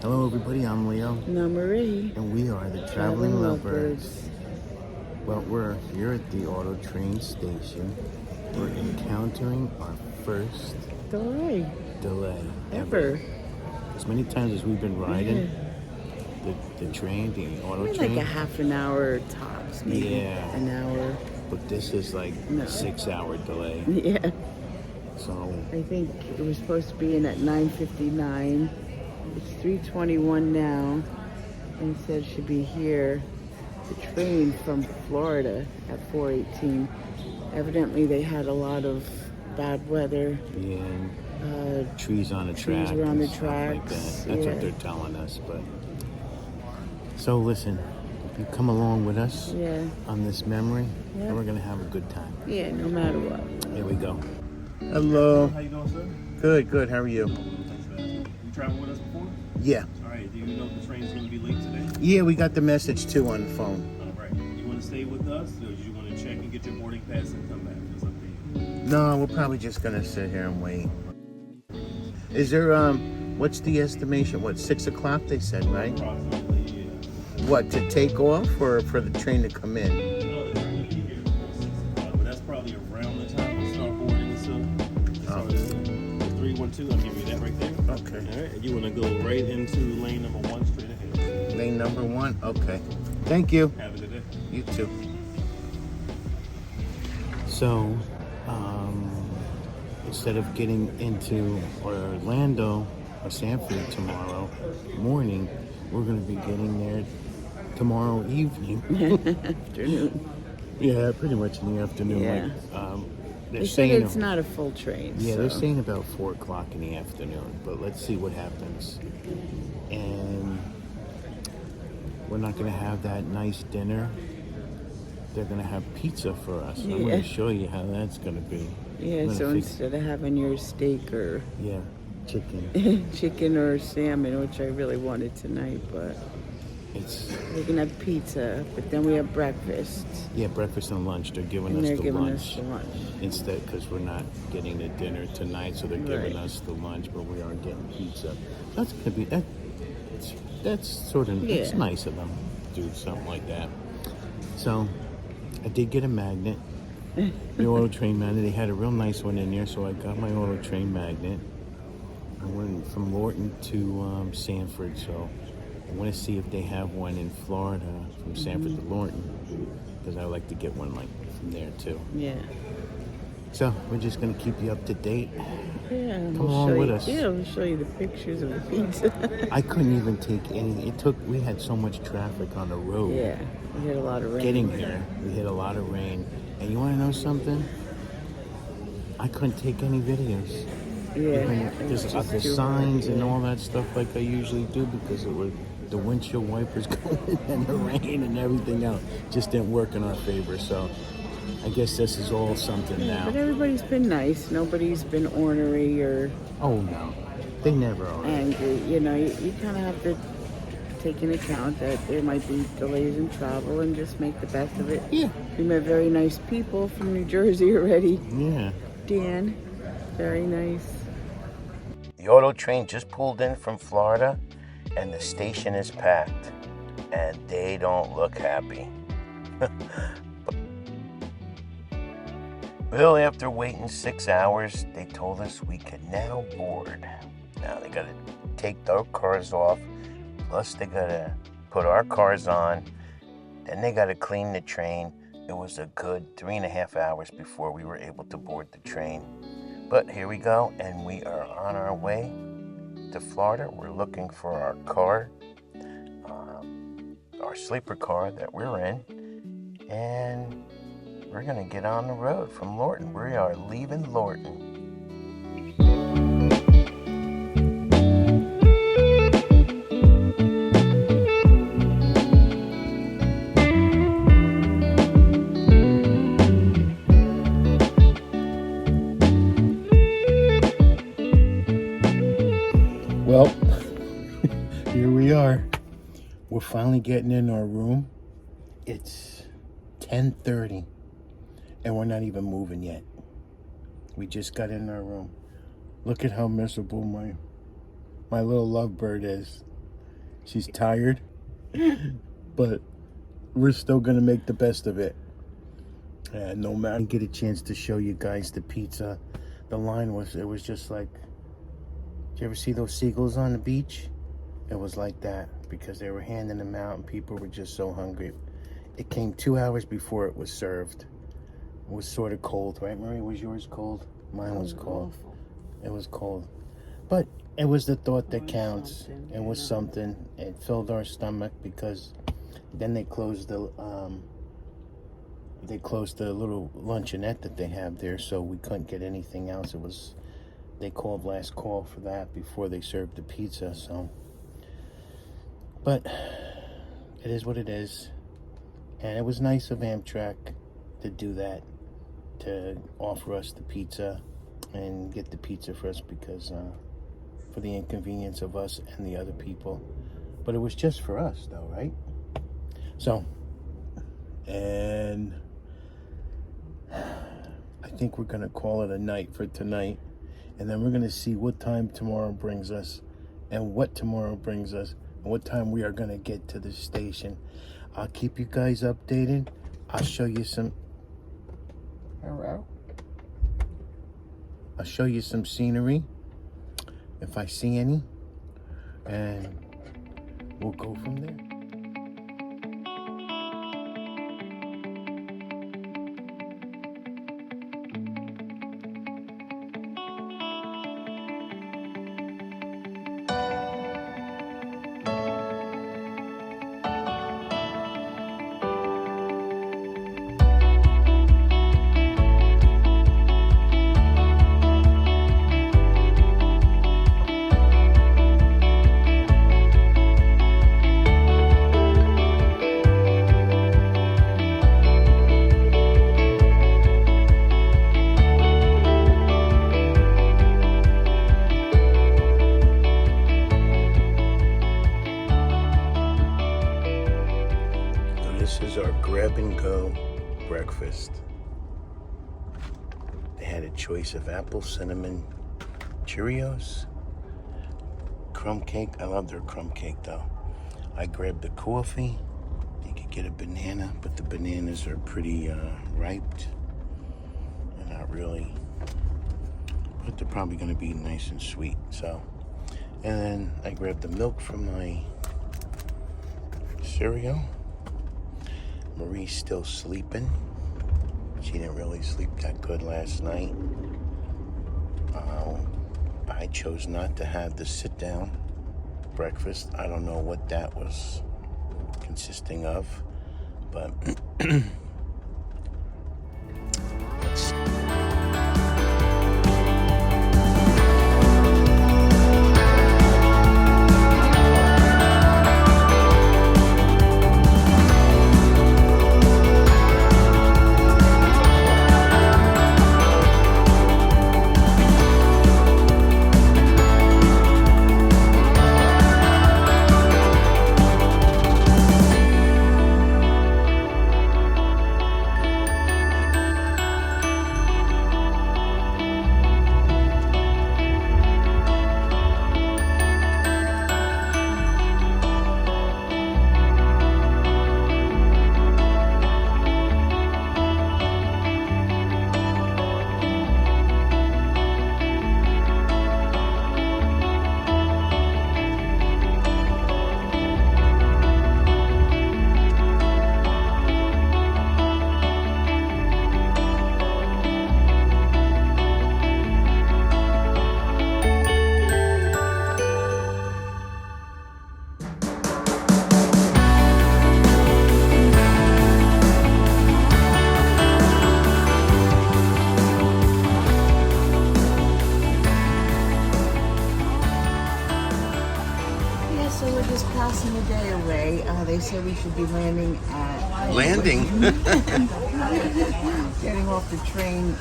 Hello everybody, I'm Leo. And I'm Marie. And we are the Traveling Lovebirds. Well, we're here at the auto train station. We're encountering our first delay ever. As many times as we've been riding the train, the auto train. Like a half an hour tops, maybe an hour. But this is like a 6 hour delay. Yeah. So I think it was supposed to be in at 9:59. It's 3:21 now, and it said it should be here. The train from Florida at 4:18. Evidently, they had a lot of bad weather. Yeah. Trees on the tracks. Trees were on the Like tracks. that. That's what they're telling us. But so listen, you come along with us on this memory, and we're gonna have a good time. Yeah, no matter what. Here we go. Hello. How you doing, sir? Good. How are you? You traveled with us before? Yeah. All right. Do you know if the train's going to be late today? Yeah, we got the message too on the phone. All right. You want to stay with us, or do you want to check and get your boarding pass and come back? It's up to you. No, we're probably just gonna sit here and wait. Is there what's the estimation? What, 6 o'clock they said, right? Approximately, yeah. What, to take off or for the train to come in? No, the train will be here at 6 o'clock, but that's probably around the time we start boarding. So, 312. I'll give you that right there. Okay. All right. And you want to go right into lane number 1 straight ahead. Lane number 1? Okay. Thank you. Have a good day. You too. So, instead of getting into Orlando or Sanford tomorrow morning, we're going to be getting there tomorrow evening. Afternoon. Yeah, pretty much in the afternoon. Yeah. Like, They said it's not a full train. Yeah, so. they're saying about 4 o'clock in the afternoon, but let's see what happens. And we're not going to have that nice dinner. They're going to have pizza for us. I'm going to show you how that's going to be. Yeah, so instead of having your steak or chicken or salmon, which I really wanted tonight, but we can have pizza, but then we have breakfast. Yeah, breakfast and lunch. They're giving us the lunch instead, because we're not getting the dinner tonight, so they're giving us the lunch, but we are getting pizza. That's gonna be that's sort of it's nice of them to do something like that. So I did get a magnet, the auto train magnet. They had a real nice one in there, so I got my auto train magnet. I went from Lorton to Sanford, so I want to see if they have one in Florida from Sanford to Lorton, because I would like to get one like from there too. Yeah. So we're just going to keep you up to date. Yeah. Come along with us. Yeah, we'll show you the pictures of the pizza. I couldn't even take any. We had so much traffic on the road. Yeah, we had a lot of rain. Getting here, we had a lot of rain. And you want to know something? I couldn't take any videos. Yeah. There's the signs and all that stuff like I usually do, because it was the windshield wipers going and the rain and everything else just didn't work in our favor. So I guess this is all something now. But everybody's been nice. Nobody's been ornery or no, they never are angry. You know, you kind of have to take into account that there might be delays in travel and just make the best of it. Yeah. We met very nice people from New Jersey already. Yeah. Dan, very nice. The auto train just pulled in from Florida, and the station is packed, and they don't look happy. Well, after waiting 6 hours, they told us we could now board. Now they gotta take their cars off, plus they gotta put our cars on, then they gotta clean the train. It was a good 3.5 hours before we were able to board the train. But here we go, and we are on our way to Florida. We're looking for our car, our sleeper car that we're in, and we're going to get on the road from Lorton. We are leaving Lorton. Well, here we are. We're finally getting in our room. It's 10:30, and we're not even moving yet. We just got in our room. Look at how miserable my little lovebird is. She's tired, but we're still gonna make the best of it. And no matter, I didn't get a chance to show you guys the pizza. The line was, it was just like, did you ever see those seagulls on the beach? It was like that, because they were handing them out and people were just so hungry. It came 2 hours before it was served. It was sort of cold, right, Marie? Was yours cold? Mine was cold. Awful. It was cold. But it was the thought that counts. It was something. It filled our stomach, because then they closed the little luncheonette that they have there, so we couldn't get anything else. It was, they called last call for that before they served the pizza. So, but it is what it is, and it was nice of Amtrak to do that, to offer us the pizza and get the pizza for us, because for the inconvenience of us and the other people. But it was just for us though, right? So, and I think we're gonna call it a night for tonight, and then we're gonna see what time tomorrow brings us, and what tomorrow brings us, and what time we are gonna get to the station. I'll keep you guys updated. I'll show you some, hello? I'll show you some scenery if I see any, and we'll go from there. This is our grab and go breakfast. They had a choice of apple cinnamon Cheerios, crumb cake. I love their crumb cake though. I grabbed the coffee. You could get a banana, but the bananas are pretty ripe. They're not really, but they're probably gonna be nice and sweet. So, and then I grabbed the milk from my cereal. Marie's still sleeping. She didn't really sleep that good last night. I chose not to have the sit-down breakfast. I don't know what that was consisting of, but let's passing the day away. They said we should be landing at... landing? Getting off the train,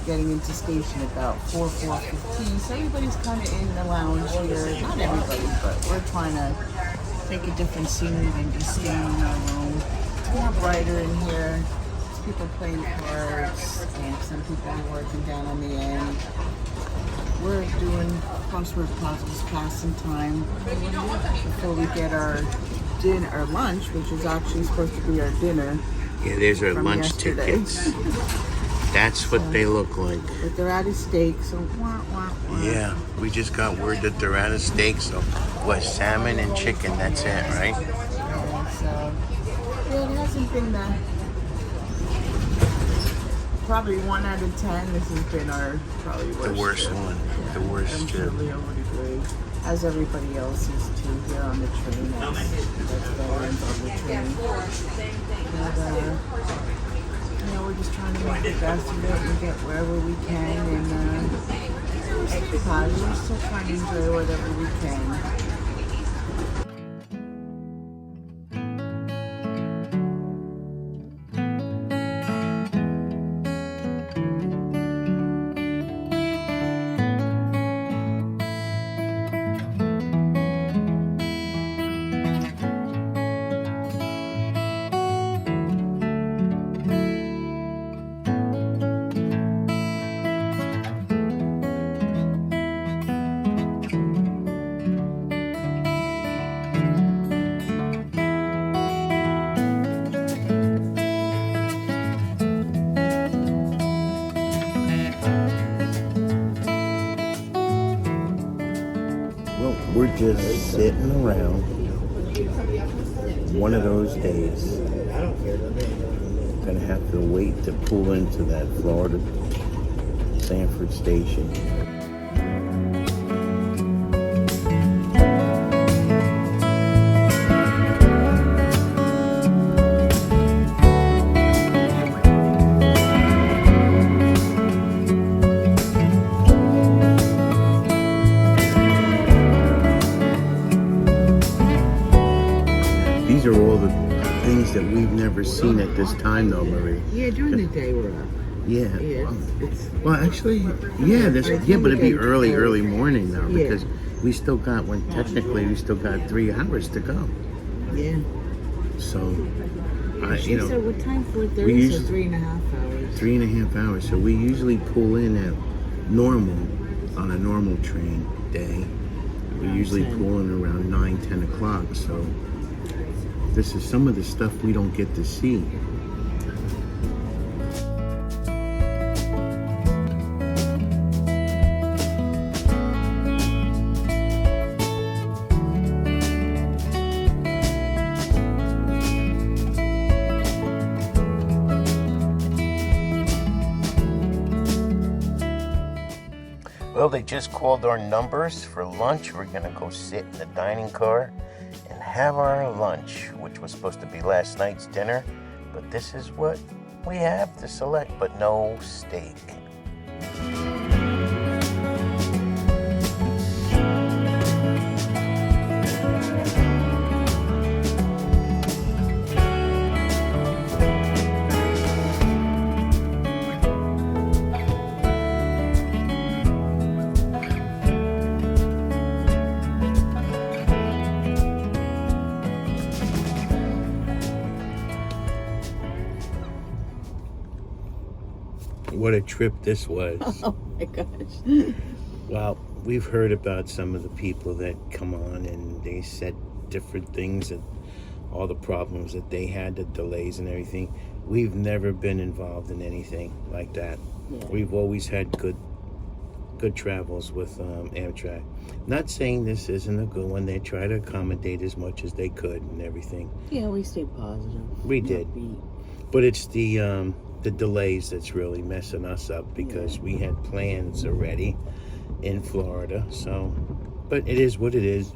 getting into station about 4:15. So everybody's kind of in the lounge here. Not everybody, but we're trying to take a different scenery than just staying in our room. It's more brighter in here. There's people playing cards, and some people are working down on the end. We're doing crossword puzzles, passing time before we get our lunch, which is actually supposed to be our dinner. Yeah, there's our from lunch yesterday. tickets. That's what they look like. But they're out of stake, so wah, wah, wah. Yeah, we just got word that they're out of steak, so what, salmon and chicken, that's it, right? Yeah, so, yeah, it hasn't been probably 1 out of 10. This has been our probably worst. The worst trip. one. Yeah, The worst I'm sure trip. Leo would agree. As everybody else is too here on the train. That's veterans on the train. But, we're just trying to make the best of it and get wherever we can. And we're still positive. We're still trying to enjoy whatever we can. Well, we're just sitting around one of those days. Gonna have to wait to pull into that Florida Sanford station. These are all the things that we've never seen at this time, though, Marie. Yeah, during the day we're up. Yeah. Yeah, it's Well, actually, yeah, but it'd be early morning though, Yeah. because we still got technically we still got 3 hours to go. yeah. So, She said what time? 4:30, we so used- 3.5 hours. 3.5 hours. So we usually pull in at normal on a normal train day. We usually 10. pull in around 9-10 o'clock. So this is some of the stuff we don't get to see. Well, they just called our numbers for lunch. We're going to go sit in the dining car and have our lunch, which was supposed to be last night's dinner. But this is what we have to select, but no steak. What a trip this was. Oh my gosh. Well, we've heard about some of the people that come on and they said different things and all the problems that they had, the delays and everything. We've never been involved in anything like that. Yeah. We've always had good travels with Amtrak. Not saying this isn't a good one. They try to accommodate as much as they could and everything. Yeah, we stay positive. We did. Upbeat. But it's the delays that's really messing us up because we had plans already in Florida. So, but it is what it is.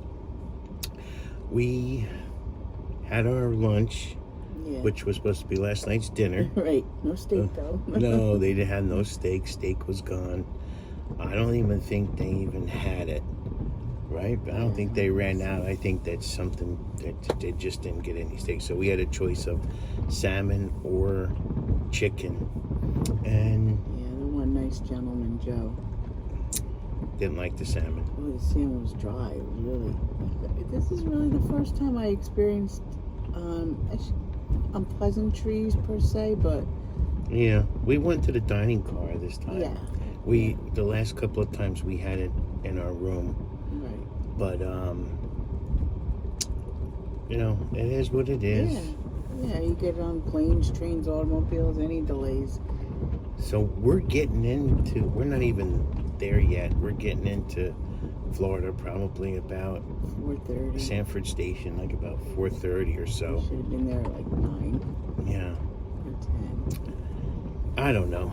We had our lunch, Yeah. which was supposed to be last night's dinner. Right. No steak though. No, they had no steak. Steak was gone. I don't even think they even had it. Right? I don't think they ran out. I think that's something that they just didn't get any steak. So we had a choice of salmon or chicken. And Yeah, the one nice gentleman, Joe. didn't like the salmon. Oh, the salmon was dry. It was really. This is really the first time I experienced unpleasantries per se, but Yeah, we went to the dining car this time. yeah. The last couple of times we had it in our room. Right. But you know, it is what it is. Yeah, you get on planes, trains, automobiles, any delays. So we're getting into, we're not even there yet. We're getting into Florida probably about 4:30. Sanford Station, like about 4:30 or so. Should have been there at like 9 Yeah. or 10. I don't know.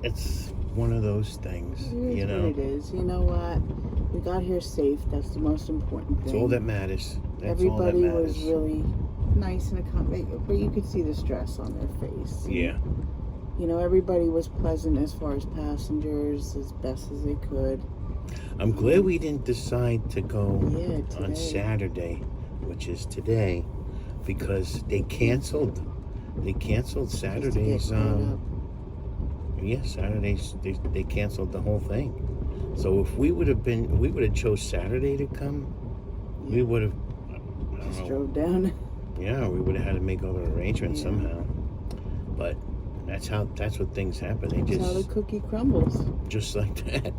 It's one of those things, It is you know. what it is. You know what? We got here safe. That's the most important thing. It's all that matters. That's Everybody all that matters. was really nice and accommodating, but you could see the stress on their face. Yeah. You know, everybody was pleasant as far as passengers, as best as they could. I'm glad we didn't decide to go today. on Saturday, which is today, because they canceled Saturday's. Saturdays they canceled the whole thing. So if we would have chose Saturday to come, we would have just drove down. Yeah, we would have had to make other arrangements somehow. But that's what things happen. That's how the cookie crumbles. Just like that.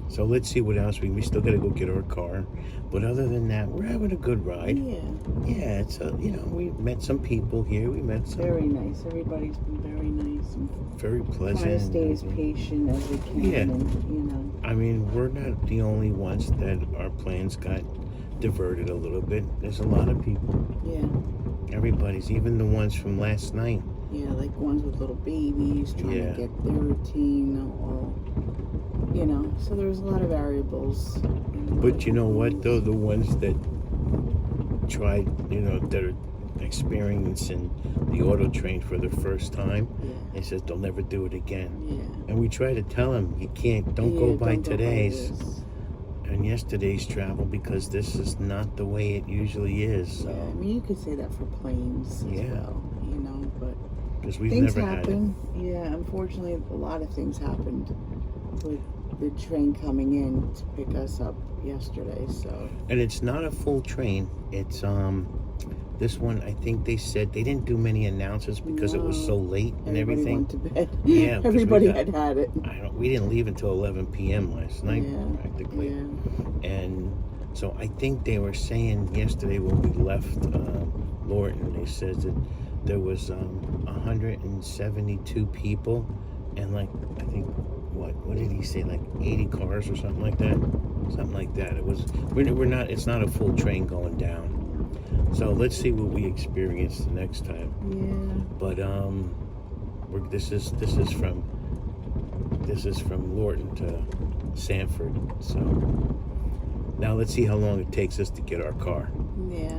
So let's see what else we still got to go get our car. But other than that, we're having a good ride. Yeah, it's we met some people here. We met some very nice. Everybody's been very nice and very pleasant. Trying to stay as patient as we can. Yeah. And, I mean, we're not the only ones that our plans got diverted a little bit. There's a lot of people. Yeah. Everybody's, even the ones from last night. Yeah, like ones with little babies trying to get their routine or, so there's a lot of variables. But you know what, though? The ones that tried, that are experiencing the auto train for the first time, they said they'll never do it again. Yeah. And we try to tell them, you can't, don't go by today's and yesterday's travel, because this is not the way it usually is. So. Yeah, I mean, you could say that for planes as well, but because we've things never happen. Had it. Yeah, unfortunately, a lot of things happened with the train coming in to pick us up yesterday. So. And it's not a full train. It's this one, I think they said they didn't do many announcements because it was so late and everything. Went to bed. Yeah, everybody had it. We didn't leave until 11 p.m. last night, practically. Yeah. And so I think they were saying yesterday when we left Lorton, they said that there was 172 people, and like I think what did he say, like 80 cars or something like that? Something like that. It was it's not a full train going down. So let's see what we experience the next time. Yeah. But this is from Lorton to Sanford. So now let's see how long it takes us to get our car. Yeah.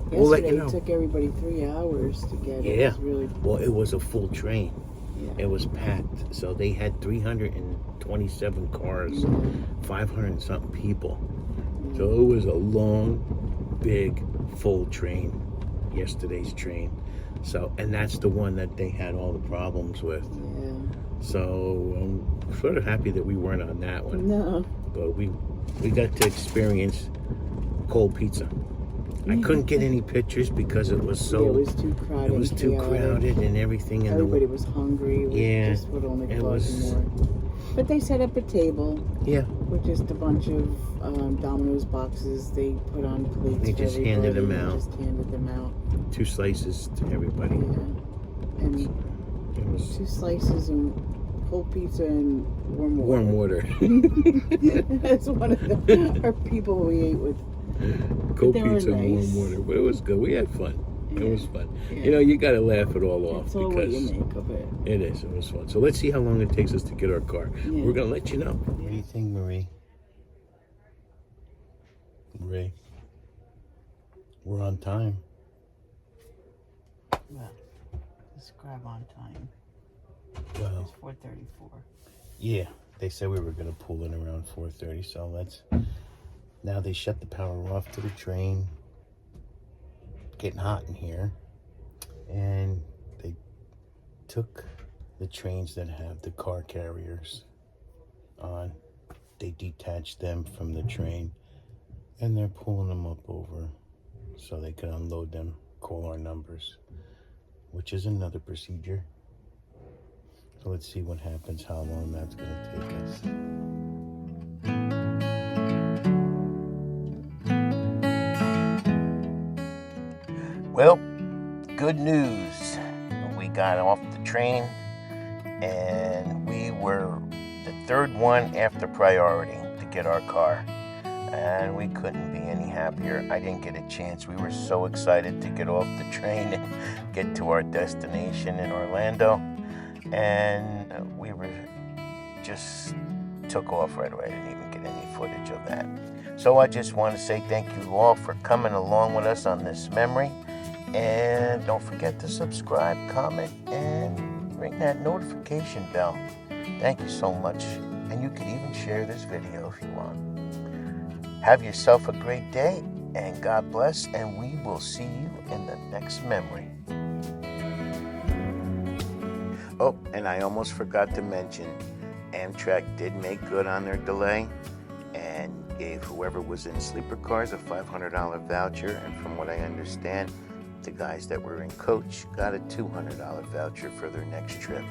We'll let you Yesterday know. It took everybody 3 hours to get it. Yeah. It was really... Well, it was a full train. Yeah. It was packed. So they had 327 cars, 500 and something people. So it was a long, big, full train, yesterday's train. So, and that's the one that they had all the problems with. Yeah. So I'm sort of happy that we weren't on that one. No. But we got to experience cold pizza. I couldn't get any pictures because it was so. It was too crowded. It was too crowded and everything. Everybody was hungry. It just would only cause more. But they set up a table. Yeah. With just a bunch of Domino's boxes. They put on plates. They just handed them out. Just handed them out. 2 slices to everybody. Yeah. And it was 2 slices and cold pizza and warm water. Warm water. That's one of our people we ate with. Cold pizza and warm water. But it was good. We had fun. Yeah. It was fun. Yeah. You got to laugh it all off. It's all because what you make of it. It is. It was fun. So let's see how long it takes us to get our car. Yeah. We're going to let you know. What do you think, Marie? Marie? We're on time. Well, describe on time. Well, it's 4:34. Yeah, they said we were going to pull in around 4:30. So let's. Now they shut the power off to the train. Getting hot in here. And they took the trains that have the car carriers on. They detached them from the train. And they're pulling them up over so they can unload them, call our numbers, which is another procedure. So let's see what happens, how long that's going to take us. Well, good news. We got off the train and we were the third one after priority to get our car. And we couldn't be any happier. I didn't get a chance. We were so excited to get off the train and get to our destination in Orlando. And we were just took off right away. I didn't even get any footage of that. So I just want to say thank you all for coming along with us on this memory. And don't forget to subscribe, comment, and ring that notification bell. Thank you so much. And you can even share this video if you want. Have yourself a great day, and God bless, and we will see you in the next memory. Oh, and I almost forgot to mention, Amtrak did make good on their delay and gave whoever was in sleeper cars a $500 voucher, and from what I understand, the guys that were in coach got a $200 voucher for their next trip.